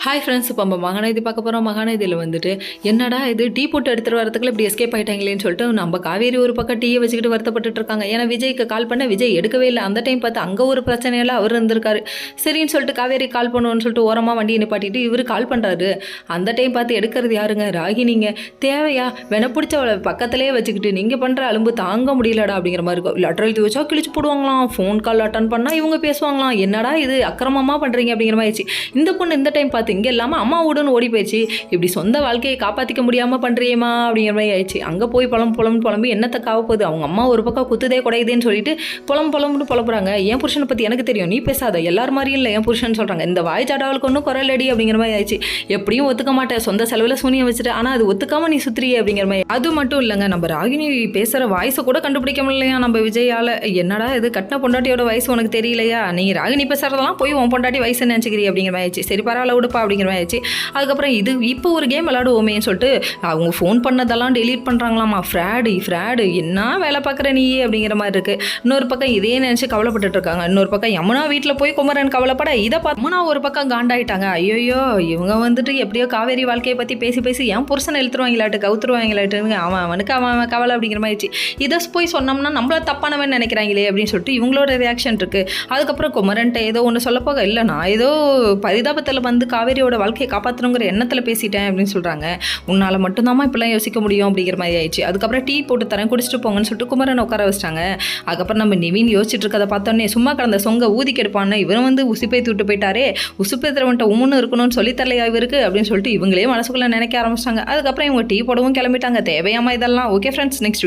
Hi friends, இப்போ நம்ம மகாநதி பார்க்க போகிறோம். மகாநதியில் வந்துட்டு என்னடா இது டீ போட்டு எடுத்துகிட்டு வரதுக்குள்ள இப்படி எஸ்கேப் ஆகிட்டாங்களேன்னு சொல்லிட்டு நம்ம காவேரி ஒரு பக்கம் டீயை வச்சுக்கிட்டு வருத்தப்பட்டு இருக்காங்க. ஏன்னா விஜய்க்கு கால் பண்ண விஜய் எடுக்கவே இல்லை. அந்த டைம் பார்த்து அங்கே ஒரு பிரச்சனையில் அவர் இருந்திருக்காரு. சரின்னு சொல்லிட்டு காவேரி கால் பண்ணுவோன்னு சொல்லிட்டு ஓரமாக வண்டியை நிப்பாட்டிட்டு இவர் கால் பண்ணுறாரு. அந்த டைம் பார்த்து எடுக்கிறது யாருங்க? ராகினிங்க. தேவையா வென பிடிச்சவளை பக்கத்திலே வச்சுக்கிட்டு நீங்கள் பண்ணுற அலும்பு தாங்க முடியலடா அப்படிங்கிற மாதிரி இருக்கும். லெட்டர் எழுதி வச்சா கிழிச்சு போடுவாங்களாம். ஃபோன் கால் அட்டன் பண்ணால் இவங்க பேசுவாங்களாம். என்னடா இது அக்கிரமமாக பண்ணுறீங்க அப்படிங்கிற மாதிரி ஆயிடுச்சு. இந்த பொண்ணு இந்த டைம் பார்த்து இங்கே இல்லாமல் அம்மா உடன் ஓடி போயிடுச்சு. இப்படி சொந்த வாழ்க்கையை காப்பாற்றிக்க முடியாமல் பண்ணுறியம்மா அப்படிங்கிற மாதிரி ஆயிடுச்சு. அங்கே போய் புலம்பு என்னத்தை காவப்போகுது? அவங்க அம்மா ஒரு பக்கம் குத்துதே குடையுதேன்னு சொல்லிட்டு புலம்புன்னு புலம்புறாங்க. என் புருஷனை பற்றி எனக்கு தெரியும், நீ பேசாத, எல்லார் மாதிரியும் இல்லை என் புருஷன் சொல்கிறாங்க. இந்த வாய் சாட்டாவளுக்கு ஒன்றும் குரலடி அப்படிங்கிற மாதிரி ஆயிடுச்சு. எப்படியும் ஒத்துக்க மாட்டேன், சொந்த செலவில் சூனியம் வச்சுட்டு, ஆனால் அது ஒத்துக்காமல் நீ சுத்துறியே அப்படிங்கிற மாதிரி. அது மட்டும் இல்லைங்க, நம்ம ராகினி பேசுகிற வாய்ஸை கூட கண்டுபிடிக்க முடியலையா நம்ம விஜயால். என்னடா இது கட்டின பொண்டாட்டியோட வயசு உனக்கு தெரியலையா? நீ ராகினி பேசுறதெல்லாம் போய் உன் பொண்டாட்டி வயசு நினச்சிக்கிறீ அப்படிங்கிற மாதிரி ஆயிடுச்சு. சரி பரவாயில்ல விடுப்பா அப்படிங்கிற மாதிரி ஆயிடுச்சு. அதுக்கப்புறம் இப்போ ஒரு கேம் விளாடுவோமேன்னு சொல்லிட்டு அவங்க ஃபோன் பண்ணதெல்லாம் டெலீட் பண்ணுறாங்களாமா. ஃப்ராடு என்ன வேலை பார்க்குற நீ அப்படிங்கிற மாதிரி இருக்குது. இன்னொரு பக்கம் இதே நினச்சி கவலைப்பட்டுட்டு இருக்காங்க. இன்னொரு பக்கம் யமுனா வீட்டில் போய் குமரன் கவலைப்பட இதை பார்த்து யமுனா ஒரு பக்கம் காண்டாயிட்டாங்க. ஐயோ இவங்க வந்துட்டு எப்படியோ காவேரி வாழ்க்கையை பற்றி பேசி என் புருஷனை இழுத்துருவாங்களாட்டு கவுத்துருவாங்களாட்டுன்னு அவனுக்கு அவன் கவலை அப்படிங்கிற மாதிரி. இதை போய் சொன்னோம்னா நம்மள தப்பானவன் நினைக்கிறாங்களே அப்படின்னு சொல்லிட்டு இவங்களோட ரியாக்ஷன் இருக்குது. அதுக்கப்புறம் குமரன்ட்ட ஏதோ ஒன்று சொல்லப்போக இல்லை, நான் ஏதோ பரிதாபத்தில் வந்து காவேரியோட வாழ்க்கையை காப்பாற்றணுங்கிற எண்ணத்தில் பேசிட்டேன் அப்படின்னு சொல்கிறாங்க. உன்னால் மட்டும்தாம்மா இப்பெல்லாம் யோசிக்க முடியும் அப்படிங்கிற மாதிரி ஆயிடுச்சு. அதுக்கப்புறம் டீ போட்டு தரேன் குடிச்சிட்டு போங்கன்னு சொல்லிட்டு குமரனை உட்கார வச்சிட்டாங்க. அதுக்கப்புறம் நம்ம நிவின் யோசிச்சுட்டு இருக்கதை பார்த்தோன்னே சும்மா கடந்த சொங்க ஊதி கெடுப்பான்னு இவன் வந்து உசுப்பேத்தி விட்டு போயிட்டாரே, உசுப்பேத்துறவன்ட்ட உம்முன்னு இருக்கணும்னு சொல்லித்தரலையா இவருக்கு அப்படின்னு சொல்லிட்டு இவங்களே மனசுக்குள்ளே நினைக்க ஆரம்பிச்சிட்டாங்க. அதுக்கப்புறம் இவங்க டீ போடவும் கிளம்பிட்டாங்க. தேவையாமா இதெல்லாம்? Okay friends, next video.